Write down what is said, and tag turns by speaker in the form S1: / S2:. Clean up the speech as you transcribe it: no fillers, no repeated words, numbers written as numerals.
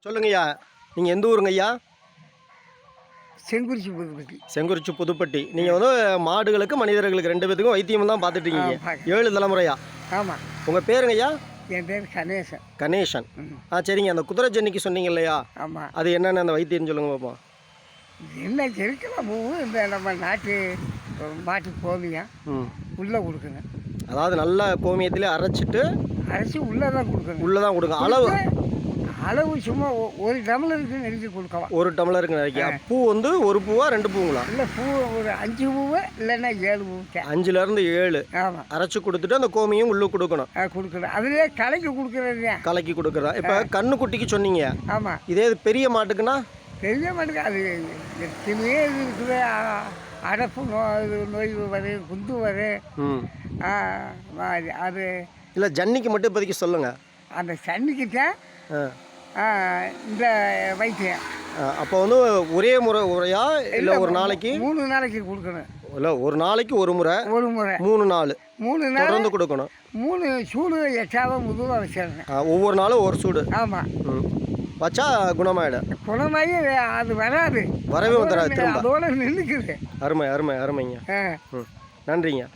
S1: சொல்லுங்கய்யா, நீங்கள் எந்த ஊருங்க ஐயா?
S2: செங்குறிச்சி புதுப்பட்டி.
S1: செங்குறிச்சி புதுப்பட்டி. நீங்கள் வந்து மாடுகளுக்கு மனிதர்களுக்கு 2 பேத்துக்கும் வைத்தியம் தான் பார்த்துட்டீங்க 7 தலைமுறையா?
S2: ஆமாம்.
S1: உங்கள் பேருங்க ஐயா?
S2: என் பேர் கணேசன்.
S1: கணேசன். சரிங்க. அந்த குதிரை ஜன்னிக்கு சொன்னீங்க இல்லையா?
S2: ஆமாம்.
S1: அது என்னென்ன அந்த வைத்தியம்னு சொல்லுங்க பார்ப்போம்.
S2: என்ன செருக்கலாம் பூவும் இந்த நம்ம மாட்டு கோமியம் உள்ளே கொடுக்கணும்.
S1: அதாவது நல்ல கோமியத்திலே அரைச்சிட்டு
S2: உள்ளே தான் கொடுக்கணும்.
S1: உள்ளே தான் கொடுங்க.
S2: அளவு சும்மா 1 டம்ளருக்கு நெருக்கி கொடுக்கலாம்.
S1: 1 டம்ளருக்கு நெருக்கி. பூ வந்து 1 பூவா 2 பூங்களா?
S2: இல்லை, பூ ஒரு 5 பூவு இல்லைன்னா 7 பூ.
S1: 5லேருந்து 7.
S2: ஆமாம்.
S1: அரைச்சி கொடுத்துட்டு அந்த கோமியம் உள்ளே கொடுக்கணும்.
S2: கொடுக்கணும். அதுலேயே கலக்கி கொடுக்குறது.
S1: கலக்கி கொடுக்குறதா? இப்போ கண்ணுக்குட்டிக்கு சொன்னீங்க.
S2: ஆமாம்.
S1: இதே பெரிய மாட்டுக்குன்னா?
S2: பெரிய மாட்டுக்கு அது எத்தனையோ இது இருக்குது. அடப்பு நோய் வரும், குந்து வரும். அது
S1: இல்லை, ஜன்னிக்கு மட்டும் இப்போதைக்கு சொல்லுங்கள்.
S2: அந்த சன்னிக்கிட்ட இந்த வைத்தியம்.
S1: அப்போ வந்து ஒரே முறையா இல்லை ஒரு நாளைக்கு
S2: 3 நாளைக்கு கொடுக்கணும்?
S1: இல்லை, ஒரு நாளைக்கு ஒரு முறை 3 நாள் தொடர்ந்து கொடுக்கணும்.
S2: 3 சூடு எச்சாவ முதுவாக வச்சிடணும்.
S1: ஒவ்வொரு நாளும் ஒரு சூடு.
S2: ஆமாம்.
S1: வச்சா குணமாயிடும்.
S2: குணமாகி அது வராது,
S1: வரவே வந்துடாது, திரும்ப
S2: அதோட நின்றுக்குது.
S1: அருமை அருமை அருமைங்க. நன்றிங்க.